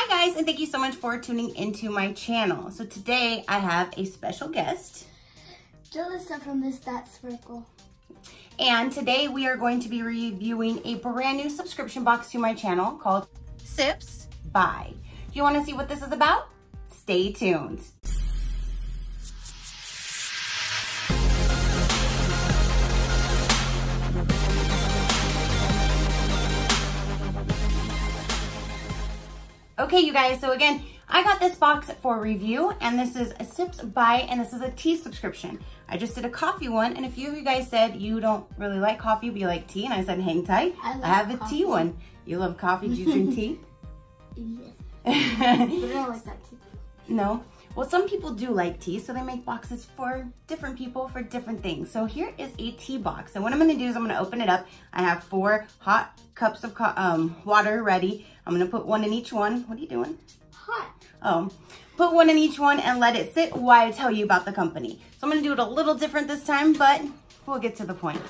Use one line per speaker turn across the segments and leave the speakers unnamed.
Hi guys, and thank you so much for tuning into my channel. So today I have a special guest.
Jalissa from This That Sprinkle.
And today we are going to be reviewing a brand new subscription box to my channel called Sips by. Do you want to see what this is about? Stay tuned. Okay, you guys, so again, I got this box for review, and this is a Sips by, and this is a tea subscription. I just did a coffee one, and a few of you guys said you don't really like coffee, but you like tea, and I said hang tight. I have a tea one. You love coffee? Do you drink tea?
Yes. But I don't like that tea.
No? Well, some people do like tea, so they make boxes for different people for different things. So here is a tea box. And what I'm gonna do is I'm gonna open it up. I have 4 hot cups of water ready. I'm gonna put one in each one. What are you doing?
Hot.
Oh, put one in each one and let it sit while I tell you about the company. So I'm gonna do it a little different this time, but we'll get to the point.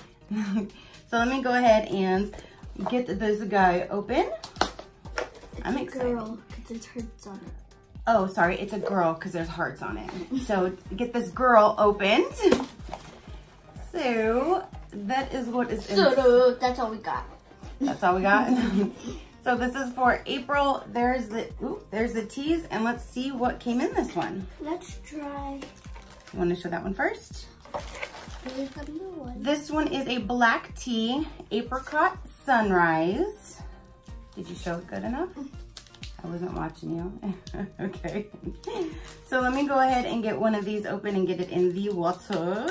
So let me go ahead and get this guy open. I'm excited.
Girl, because it hurts on it.
Oh, sorry, it's a girl because there's hearts on it. So get this girl opened. So that is what is in.
That's all we got.
That's all we got. So this is for April. There's the teas, and let's see what came in this one.
Let's try.
You want to show that one first?
Here's the new one.
This one is a black tea apricot sunrise. Did you show it good enough? I wasn't watching you. Okay. So let me go ahead and get one of these open and get it in the water.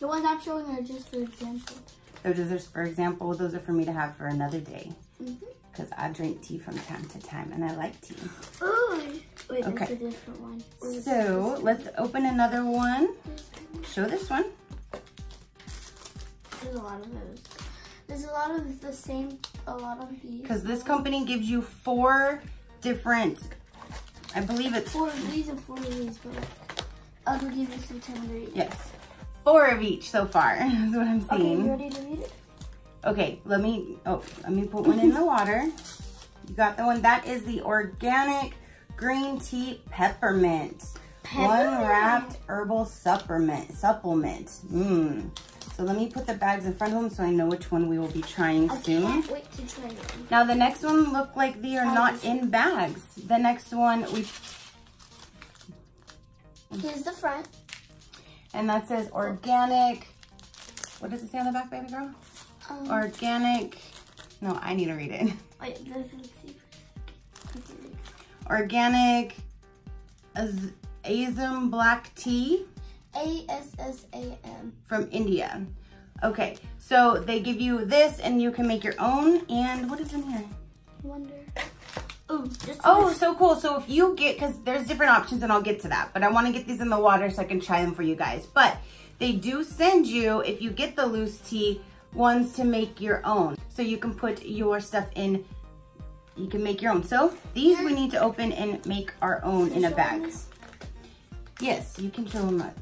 The ones I'm showing are just for example.
Those are just for example. Those are for me to have for another day.
Mm-hmm.
Because I drink tea from time to time and I like tea.
Ooh. Wait,
okay.
that's a different one. Ooh,
so let's open another one. Show this one.
There's a lot of those. There's a lot of the same, a lot of these.
Because this company gives you 4 different, I believe it's
4 of these and 4 of these, but I'll give you some 10 of each.
Yes, 4 of each so far is what I'm seeing.
Okay, you ready to read it?
Okay, let me put one in the water. You got the one, that is the organic green tea peppermint. One wrapped herbal supplement. So let me put the bags in front of them so I know which one we will be trying soon.
I can't wait to try it.
Now the next one look like they are not in bags. The next one
Here's the front.
And that says organic. What does it say on the back, baby girl? Organic. No, I need to read it.
Wait, let's see.
Organic Assam black tea.
ASSAM.
From India. Okay, so they give you this and you can make your own. And what is in here?
Wonder. Ooh,
oh, so cool. So if you get, because there's different options and I'll get to that, but I want to get these in the water so I can try them for you guys. But they do send you, if you get the loose tea, ones to make your own. So you can put your stuff in, you can make your own. So these we need to open and make our own in a bag. Yes, you can show them that.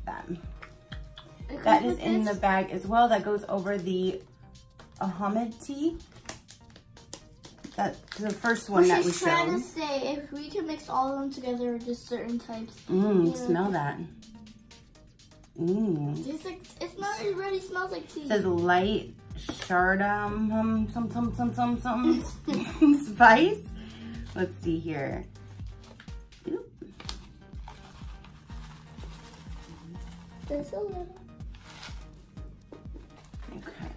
That is in the bag as well. That goes over the Ahmed tea. That's the first one that we showed.
She's trying to say if we can mix all of them together or just certain types.
Smell that.
It's like, it already smells like tea.
It says light shardam spice. Let's see here.
There's a little.
Okay.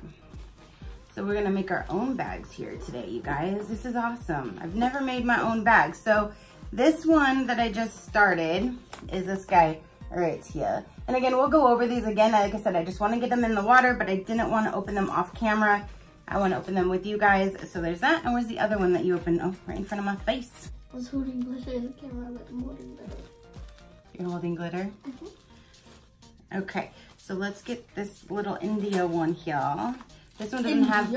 So we're gonna make our own bags here today, you guys. This is awesome. I've never made my own bag. So this one that I just started is this guy right here. And again, we'll go over these again. Like I said, I just wanna get them in the water, but I didn't wanna open them off camera. I wanna open them with you guys. So there's that. And where's the other one that you opened? Oh, right in front of my face.
I was holding glitter in the camera, but I'm holding glitter.
You're holding glitter? Okay, so let's get this little India one here. This one doesn't have,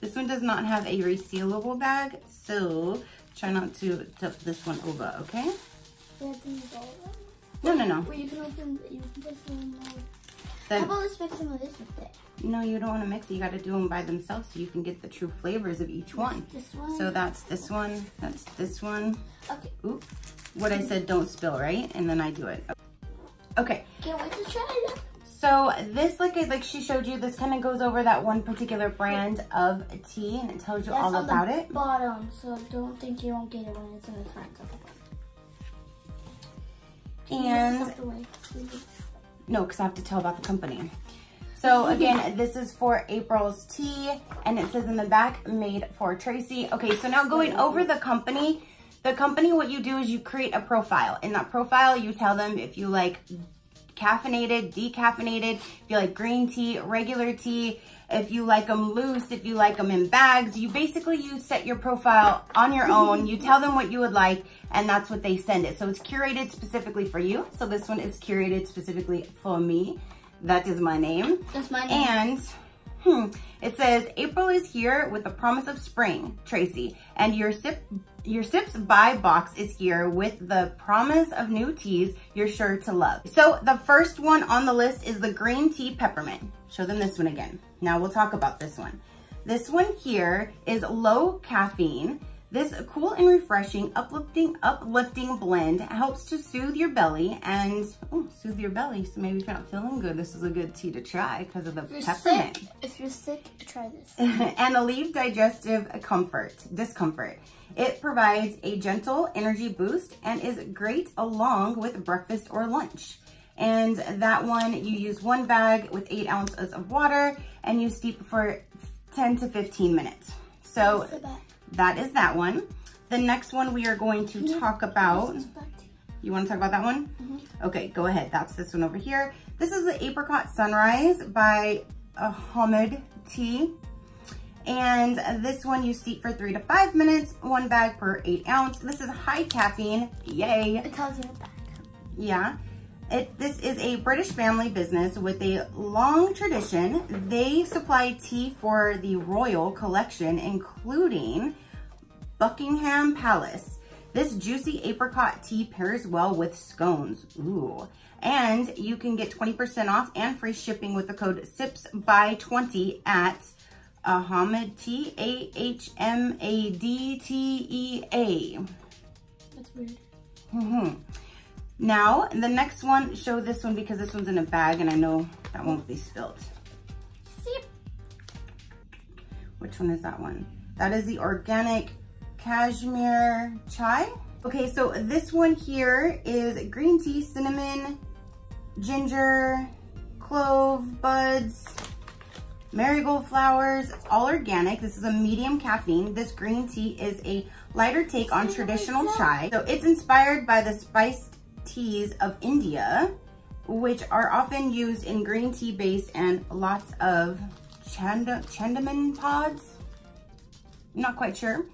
this one does not have a resealable bag, so try not to tip this one over, okay?
You have to use all of them?
No.
Well, you can open, you can put some more. How about let's mix some of this with it?
No, you don't want to mix it. You got to do them by themselves so you can get the true flavors of each one.
This one.
So that's this one. That's this one.
Okay.
Oop. What I said, don't spill, right? And then I do it. Okay.
Can't wait to try it.
So this, like she showed you, this kind of goes over that one particular brand of tea, and it tells you all about it.
Bottom, so don't think you won't get it when it's in the front.
And no, because I have to tell about the company. So again, this is for April's tea, and it says in the back, made for Tracy. Okay, so now going over the company, what you do is you create a profile. In that profile, you tell them if you like caffeinated, decaffeinated, if you like green tea, regular tea, if you like them loose, if you like them in bags. You set your profile on your own. You tell them what you would like, and that's what they send it. So it's curated specifically for you. So this one is curated specifically for me. That is my name.
That's my name.
And it says, April is here with the promise of spring, Tracy. And your Sips by box is here with the promise of new teas you're sure to love. So the first one on the list is the green tea peppermint. Show them this one again. Now we'll talk about this one. This one here is low caffeine. This cool and refreshing, uplifting blend helps to soothe your belly and soothe your belly. So maybe if you're not feeling good, this is a good tea to try because of the peppermint.
If you're sick, try this.
And alleviate digestive discomfort. It provides a gentle energy boost and is great along with breakfast or lunch. And that one, you use one bag with 8 ounces of water and you steep for 10 to 15 minutes. So that is that one. The next one we are going to talk about. You want to talk about that one? Okay, go ahead. That's this one over here. This is the Apricot Sunrise by Ahmed Tea. And this one you steep for 3 to 5 minutes, 1 bag per 8 ounce. This is high caffeine, yay.
It tells you the back.
Yeah. This is a British family business with a long tradition. They supply tea for the royal collection, including Buckingham Palace. This juicy apricot tea pairs well with scones. Ooh. And you can get 20% off and free shipping with the code SIPSBY20 at Ahmed Tea, AHMADTEA.
That's weird.
Now, the next one, show this one because this one's in a bag and I know that won't be spilled. Which one is that one? That is the organic cashmere chai. Okay, so this one here is green tea, cinnamon, ginger, clove buds, marigold flowers. It's all organic. This is a medium caffeine. This green tea is a lighter take on traditional chai. So it's inspired by the spiced teas of India, which are often used in green tea base and lots of chandamon pods. I'm not quite sure.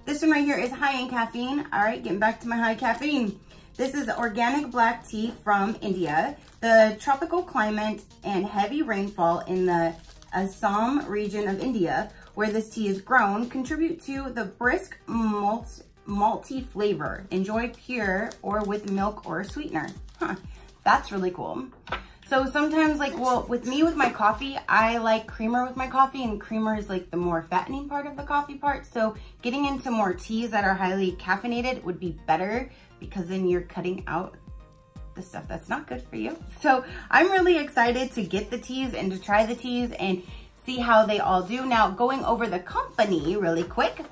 This one right here is high in caffeine. All right, getting back to my high caffeine. This is organic black tea from India. The tropical climate and heavy rainfall in the Assam region of India, where this tea is grown, contribute to the brisk malty flavor. Enjoy pure or with milk or a sweetener. That's really cool. So sometimes, like, well, with my coffee, I like creamer with my coffee, and creamer is like the more fattening part of the coffee part. So getting into more teas that are highly caffeinated would be better because then you're cutting out the stuff that's not good for you. So I'm really excited to get the teas and to try the teas and see how they all do. Now, going over the company really quick.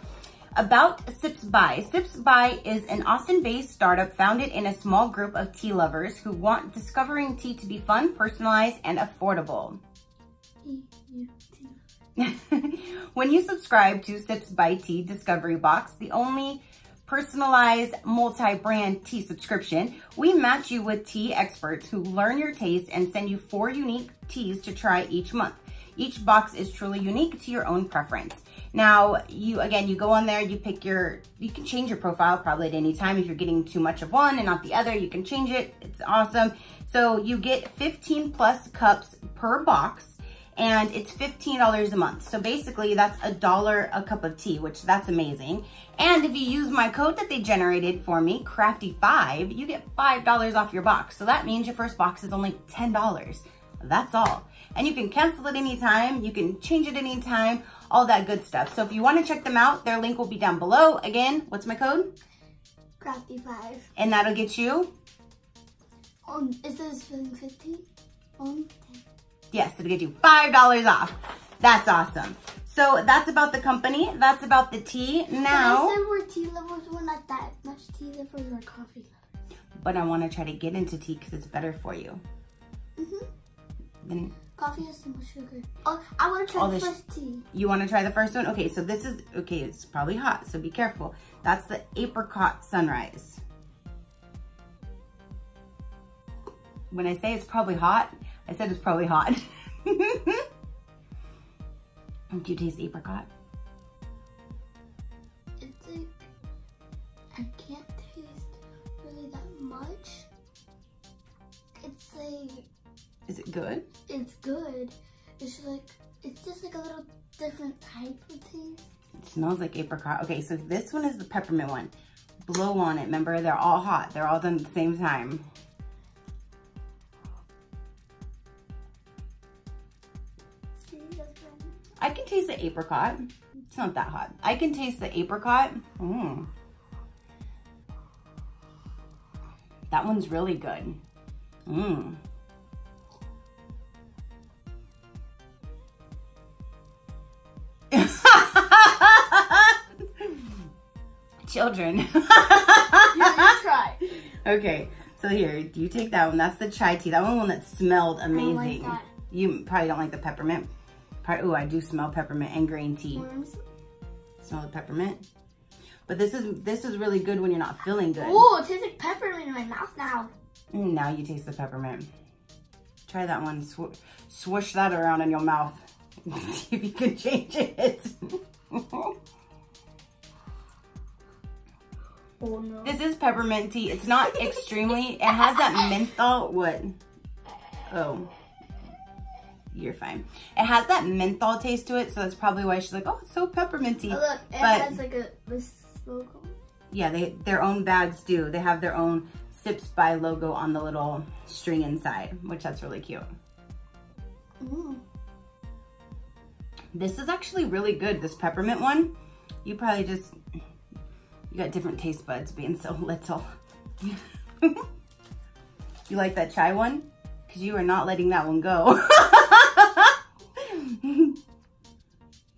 About Sips By. Sips By is an Austin-based startup founded in a small group of tea lovers who want discovering tea to be fun, personalized, and affordable. When you subscribe to Sips By Tea Discovery Box, the only personalized multi-brand tea subscription, we match you with tea experts who learn your taste and send you 4 unique teas to try each month. Each box is truly unique to your own preference. Now, you go on there, you can change your profile probably at any time. If you're getting too much of one and not the other, you can change it. It's awesome. So you get 15 plus cups per box and it's $15 a month. So basically that's $1 a cup of tea, which that's amazing. And if you use my code that they generated for me, Crafty5, you get $5 off your box. So that means your first box is only $10. That's all. And you can cancel it anytime. You can change it anytime, all that good stuff. So if you want to check them out, their link will be down below. Again, what's my code?
Crafty 5.
And that'll get you?
It says 50.
Yes, it'll get you $5 off. That's awesome. So that's about the company. That's about the tea. Now,
I said we're tea lovers. We're not that much tea lovers. We're coffee lovers.
But I want to try to get into tea because it's better for you. Then
coffee has too much sugar. Oh, I want to try the first tea.
You want to try the first one? Okay, so this is, okay, it's probably hot, so be careful. That's the apricot sunrise. When I say it's probably hot, I said it's probably hot. Do you taste apricot?
It's like, I can't taste really that much. It's like...
Is it good?
It's good. It's like, it's just like a little different type of taste.
It smells like apricot. Okay, so this one is the peppermint one. Blow on it. Remember, they're all hot. They're all done at the same time. I can taste the apricot. It's not that hot. I can taste the apricot. That one's really good. Children.
You try.
Okay, so here, you take that one. That's the chai tea. That one that smelled amazing.
I don't like that.
You probably don't like the peppermint. Oh, I do smell peppermint and green tea. Smell the peppermint. But this is really good when you're not feeling good.
Oh, it tastes like peppermint in my mouth now.
Now you taste the peppermint. Try that one. Swoosh that around in your mouth. See if you can change it.
Oh no.
This is peppermint tea. It's not extremely. It has that menthol. What? Oh. You're fine. It has that menthol taste to it, so that's probably why she's like, oh, it's so pepperminty.
Oh, look, it has like this logo. Yeah,
their own bags do. They have their own Sips by logo on the little string inside, which that's really cute. This is actually really good, this peppermint one. You probably just, you got different taste buds being so little. You like that chai one? Because you are not letting that one go.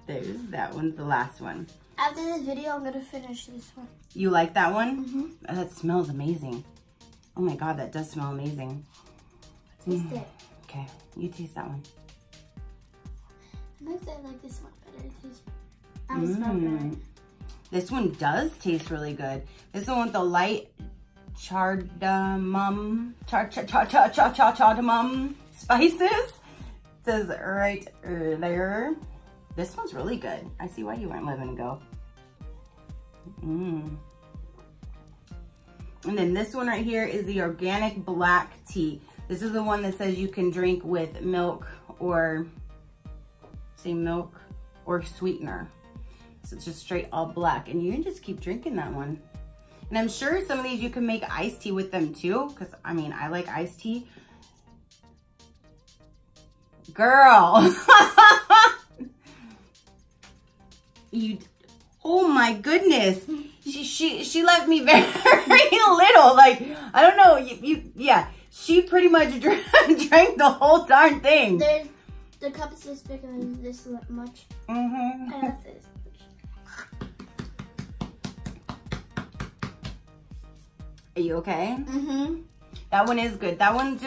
There's that one's the last one.
After this video, I'm gonna finish this one.
You like that one? Oh, that smells amazing. Oh my God, that does smell amazing.
Taste it.
Okay, you taste that one.
I might say I like this one better. It tastes better. I smell better.
This one does taste really good. This one with the light cardamom spices. It says right there. This one's really good. I see why you weren't letting it go. And then this one right here is the organic black tea. This is the one that says you can drink with milk or sweetener. So it's just straight all black, and you can just keep drinking that one. And I'm sure some of these you can make iced tea with them too, because I mean, I like iced tea. Girl. Oh my goodness. She left me very little. Like, I don't know. Yeah, she pretty much drank the whole darn thing.
The cup is just bigger than this much.
Are you okay? That one is good. That one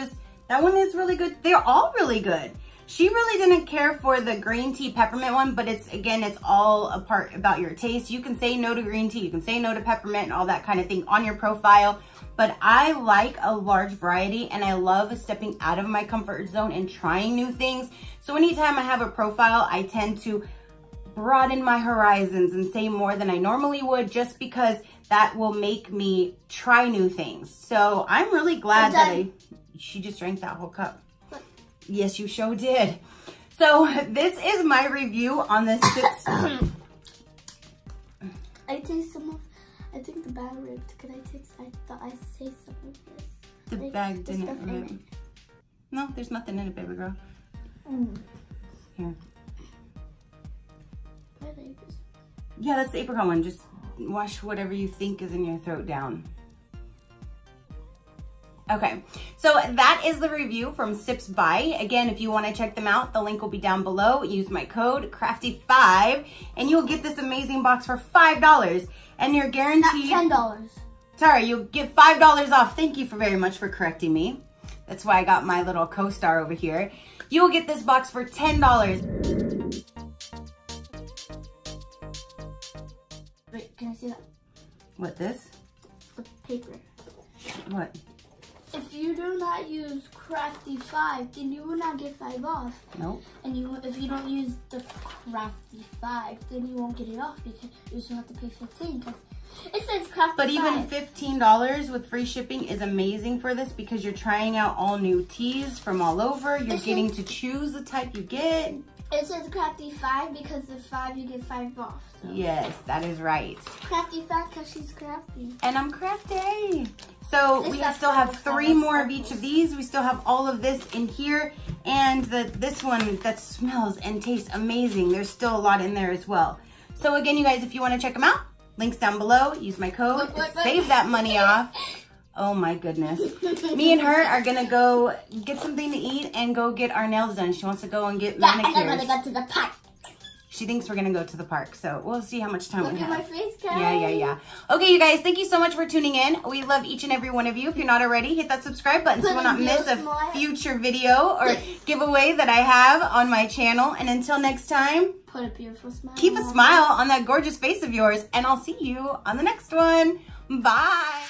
is really good. They're all really good. She really didn't care for the green tea peppermint one, but it's all a part about your taste. You can say no to green tea, you can say no to peppermint and all that kind of thing on your profile. But I like a large variety, and I love stepping out of my comfort zone and trying new things. So anytime I have a profile, I tend to broaden my horizons and say more than I normally would, just because that will make me try new things. So I'm really glad that she just drank that whole cup. Yes, you sure did. So this is my review on this.
I taste some of, I think the bag ripped. Could I taste, I thought I taste some of this.
The bag didn't rip. No, there's nothing in it, baby girl. Here. Yeah, that's the apricot one. Just wash whatever you think is in your throat down. Okay, so that is the review from Sips By. Again, if you want to check them out, the link will be down below. Use my code CRAFTY5 and you'll get this amazing box for $5. And you're guaranteed...
Not $10.
Sorry, you'll get $5 off. Thank you very much for correcting me. That's why I got my little co-star over here. You'll get this box for $10.
Wait, can I see that?
What, this?
The paper.
What?
If you do not use Crafty 5, then you will not get 5 off.
Nope.
And if you don't use the Crafty 5, then you won't get it off because you still have to pay 15. Because it says Crafty 5.
But even $15 with free shipping is amazing for this because you're trying out all new teas from all over. You're getting to choose the type you get.
It says Crafty 5 because the 5 you get 5 off. So.
Yes, that is right.
Crafty 5 because she's crafty.
And I'm crafty. So we still have 3 more of each of these. We still have all of this in here. And this one that smells and tastes amazing. There's still a lot in there as well. So again, you guys, if you want to check them out, links down below. Use my code. Save that money off. Oh my goodness. Me and her are going to go get something to eat and go get our nails done. She wants to go and get manicures.
And I'm going to go to the park.
She thinks we're going to go to the park. So we'll see how much time we have.
Look at my face, guys.
Yeah. Okay, you guys, thank you so much for tuning in. We love each and every one of you. If you're not already, hit that subscribe button so you will not miss a future video or giveaway that I have on my channel. And until next time,
put a beautiful smile.
Keep a smile on that gorgeous face of yours. And I'll see you on the next one. Bye.